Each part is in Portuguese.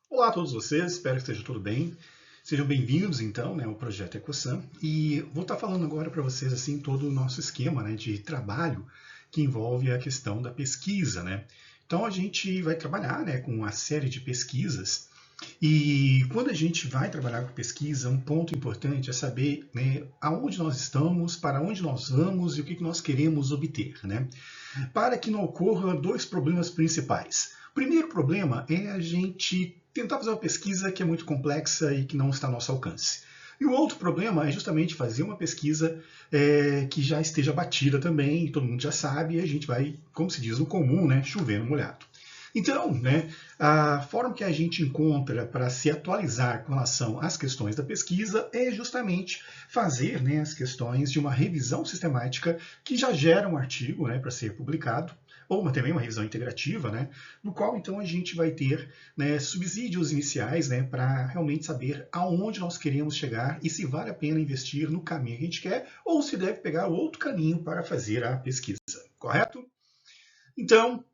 Olá a todos vocês, espero que esteja tudo bem. Sejam bem-vindos, então, ao projeto EcoSam. E vou estar falando agora para vocês assim todo o nosso esquema de trabalho que envolve a questão da pesquisa. Então, a gente vai trabalhar com uma série de pesquisas e quando a gente vai trabalhar com pesquisa, um ponto importante é saber aonde nós estamos, para onde nós vamos e o que nós queremos obter. Para que não ocorram dois problemas principais. O primeiro problema é a gente tentar fazer uma pesquisa que é muito complexa e que não está ao nosso alcance. E o outro problema é justamente fazer uma pesquisa que já esteja batida também, todo mundo já sabe, e a gente vai, como se diz no comum, chover no molhado. Então, a forma que a gente encontra para se atualizar com relação às questões da pesquisa é justamente fazer as questões de uma revisão sistemática que já gera um artigo para ser publicado, ou também uma revisão integrativa, no qual então a gente vai ter subsídios iniciais para realmente saber aonde nós queremos chegar e se vale a pena investir no caminho que a gente quer ou se deve pegar outro caminho para fazer a pesquisa, correto? Então,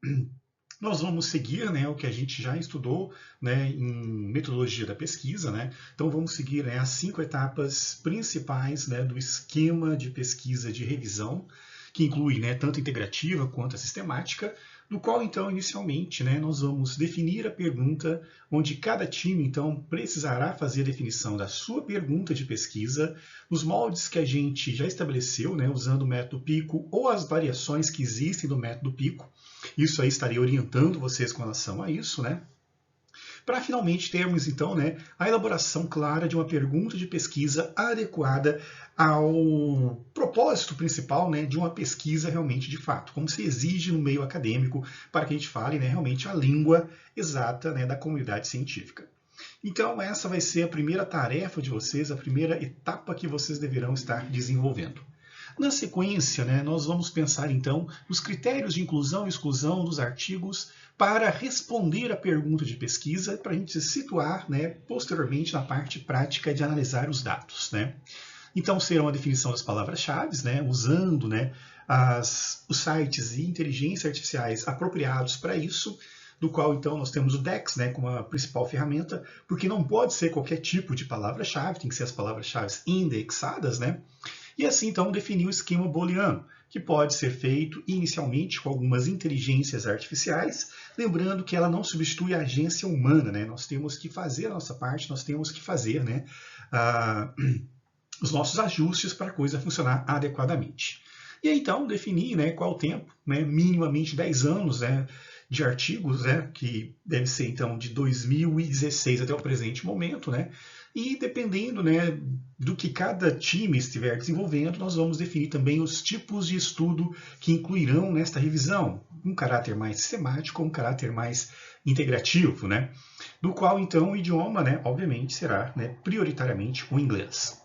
nós vamos seguir o que a gente já estudou em metodologia da pesquisa. Então, vamos seguir as 5 etapas principais do esquema de pesquisa de revisão, que inclui tanto a integrativa quanto a sistemática, no qual, então, inicialmente, nós vamos definir a pergunta, onde cada time, então, precisará fazer a definição da sua pergunta de pesquisa, nos moldes que a gente já estabeleceu, usando o método PICO ou as variações que existem do método PICO. Isso aí estaria orientando vocês com relação a isso, para finalmente termos, então, a elaboração clara de uma pergunta de pesquisa adequada ao propósito principal de uma pesquisa realmente de fato, como se exige no meio acadêmico, para que a gente fale realmente a língua exata da comunidade científica. Então, essa vai ser a primeira tarefa de vocês, a primeira etapa que vocês deverão estar desenvolvendo. Na sequência, nós vamos pensar então nos critérios de inclusão e exclusão dos artigos para responder à pergunta de pesquisa, para a gente se situar posteriormente na parte prática de analisar os dados. Então, será uma definição das palavras-chave, usando os sites e inteligências artificiais apropriados para isso, do qual então nós temos o DEX como a principal ferramenta, porque não pode ser qualquer tipo de palavra-chave, tem que ser as palavras-chave indexadas, E assim, então, definir o esquema booleano, que pode ser feito inicialmente com algumas inteligências artificiais, lembrando que ela não substitui a agência humana, Nós temos que fazer a nossa parte, nós temos que fazer os nossos ajustes para a coisa funcionar adequadamente. E aí, então, definir qual o tempo, minimamente 10 anos de artigos, que deve ser, então, de 2016 até o presente momento, E dependendo do que cada time estiver desenvolvendo, nós vamos definir também os tipos de estudo que incluirão nesta revisão, um caráter mais sistemático, um caráter mais integrativo, do qual então o idioma, obviamente, será prioritariamente o inglês.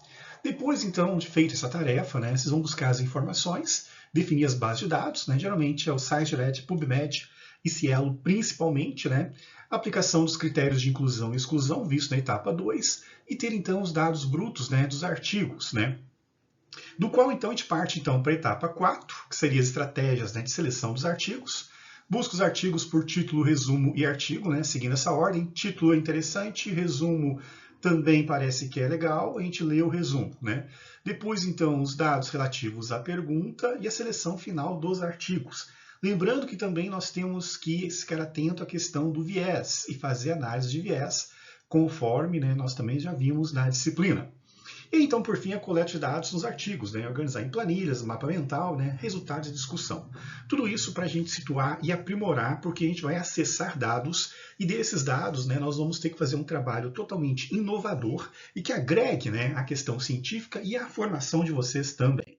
Depois, então, de feita essa tarefa, vocês vão buscar as informações, definir as bases de dados, geralmente é o ScienceDirect, PubMed e Cielo principalmente, aplicação dos critérios de inclusão e exclusão, visto na etapa 2, e ter então os dados brutos dos artigos, Do qual então a gente parte então para a etapa 4, que seria as estratégias de seleção dos artigos. Busca os artigos por título, resumo e artigo, seguindo essa ordem. Título é interessante, resumo também parece que é legal, a gente lê o resumo. Depois então os dados relativos à pergunta e a seleção final dos artigos. Lembrando que também nós temos que ficar atento à questão do viés e fazer análise de viés, conforme nós também já vimos na disciplina. E então, por fim, a coleta de dados nos artigos, organizar em planilhas, mapa mental, resultados de discussão. Tudo isso para a gente situar e aprimorar, porque a gente vai acessar dados e desses dados nós vamos ter que fazer um trabalho totalmente inovador e que agregue a questão científica e a formação de vocês também.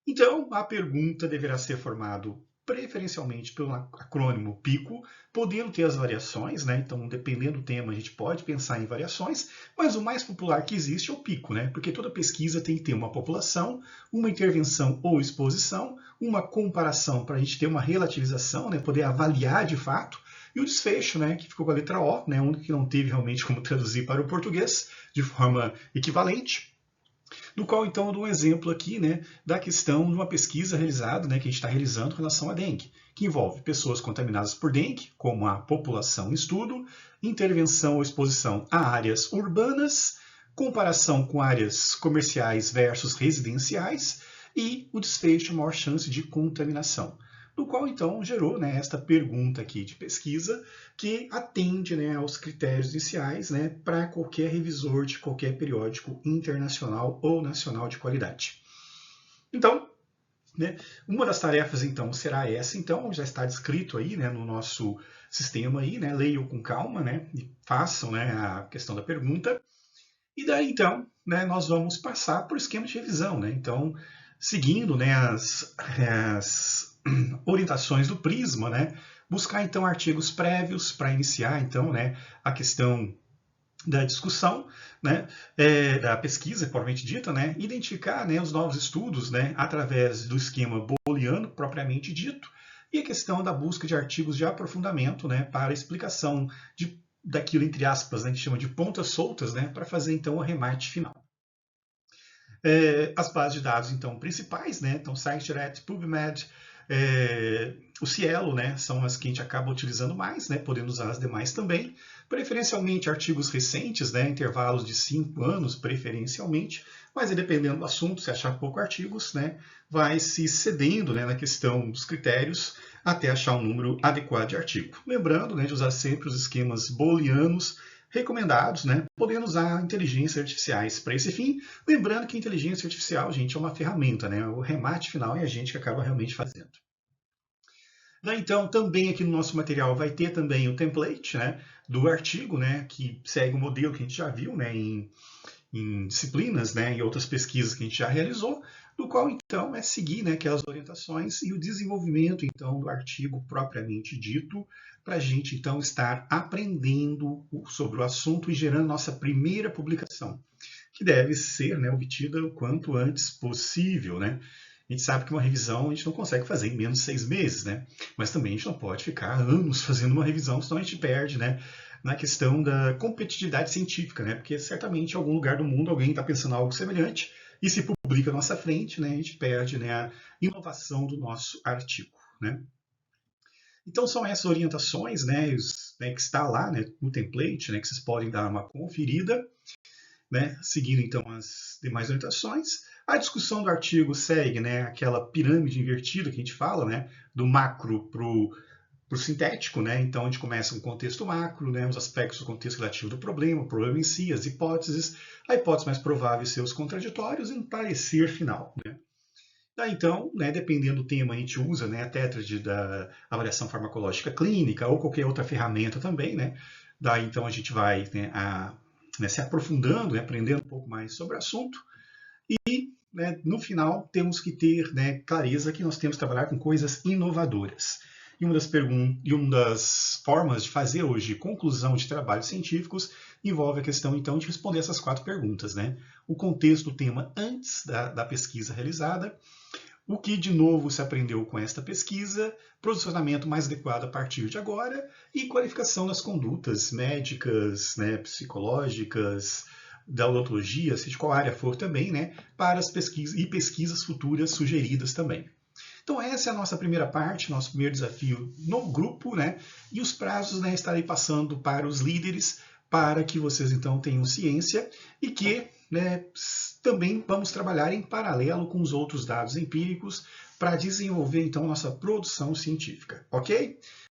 Então, a pergunta deverá ser formada preferencialmente pelo acrônimo PICO, podendo ter as variações, então dependendo do tema a gente pode pensar em variações, mas o mais popular que existe é o PICO, porque toda pesquisa tem que ter uma população, uma intervenção ou exposição, uma comparação para a gente ter uma relativização, poder avaliar de fato, e o desfecho, que ficou com a letra O, o único que não teve realmente como traduzir para o português de forma equivalente. do qual então eu dou um exemplo aqui, né, da questão de uma pesquisa realizada, né, que a gente está realizando em relação à dengue, que envolve pessoas contaminadas por dengue, como a população em estudo, intervenção ou exposição a áreas urbanas, comparação com áreas comerciais versus residenciais e o desfecho, a maior chance de contaminação. Do qual, então, gerou, né, esta pergunta aqui de pesquisa que atende, né, aos critérios iniciais, né, para qualquer revisor de qualquer periódico internacional ou nacional de qualidade. Então, né, uma das tarefas, então, será essa, então, já está descrito aí, né, no nosso sistema aí, né, leiam com calma, né, e façam, né, a questão da pergunta. E daí, então, né, nós vamos passar por esquema de revisão, né, então, seguindo, né, as orientações do Prisma, né? Buscar então artigos prévios para iniciar então, né, a questão da discussão, né, da pesquisa propriamente dita, né, identificar, né, os novos estudos, né, através do esquema booleano propriamente dito, e a questão da busca de artigos de aprofundamento, né, para explicação daquilo entre aspas, né, que chama de pontas soltas, né, para fazer então o arremate final. As bases de dados então principais, né, então ScienceDirect, PubMed, o Cielo, né, são as que a gente acaba utilizando mais, né, podendo usar as demais também, preferencialmente artigos recentes, né, intervalos de 5 anos, preferencialmente, mas dependendo do assunto, se achar pouco artigos, né, vai se cedendo, né, na questão dos critérios até achar um número adequado de artigo. Lembrando, né, de usar sempre os esquemas booleanos recomendados, né, podendo usar inteligências artificiais para esse fim. Lembrando que a inteligência artificial, gente, é uma ferramenta, né, o remate final é a gente que acaba realmente fazendo. Então, também aqui no nosso material vai ter também o template, né, do artigo, né, que segue o modelo que a gente já viu, né, em disciplinas, né, e outras pesquisas que a gente já realizou, do qual então é seguir, né, aquelas orientações e o desenvolvimento então do artigo propriamente dito, para a gente então estar aprendendo sobre o assunto e gerando nossa primeira publicação, que deve ser, né, obtida o quanto antes possível, né? A gente sabe que uma revisão a gente não consegue fazer em menos de 6 meses, né? Mas também a gente não pode ficar anos fazendo uma revisão, senão a gente perde, né, na questão da competitividade científica, né? Porque certamente em algum lugar do mundo alguém está pensando algo semelhante e se publica à nossa frente, né? A gente perde, né, a inovação do nosso artigo, né? Então são essas orientações, né, que está lá, né, no template, né, que vocês podem dar uma conferida, né, seguindo então as demais orientações. A discussão do artigo segue, né, aquela pirâmide invertida que a gente fala, né, do macro para o sintético, né? Então a gente começa com o contexto macro, né, os aspectos do contexto relativo do problema, o problema em si, as hipóteses, a hipótese mais provável e seus contraditórios e um parecer final, né? Daí, então, né, dependendo do tema, a gente usa, né, a tétrade da avaliação farmacológica clínica ou qualquer outra ferramenta também, né? Daí, então, a gente vai, né, se aprofundando, né, aprendendo um pouco mais sobre o assunto e, né, no final, temos que ter, né, clareza que nós temos que trabalhar com coisas inovadoras. E uma das formas de fazer hoje conclusão de trabalhos científicos envolve a questão, então, de responder essas 4 perguntas, né? O contexto do tema antes da pesquisa realizada, o que de novo se aprendeu com esta pesquisa, posicionamento mais adequado a partir de agora e qualificação das condutas médicas, né, psicológicas, da odontologia, seja de qual área for também, né, para as pesquisas e pesquisas futuras sugeridas também. Então essa é a nossa primeira parte, nosso primeiro desafio no grupo, né, e os prazos, né, estarei passando para os líderes para que vocês então tenham ciência e que, né, também vamos trabalhar em paralelo com os outros dados empíricos para desenvolver então nossa produção científica, ok?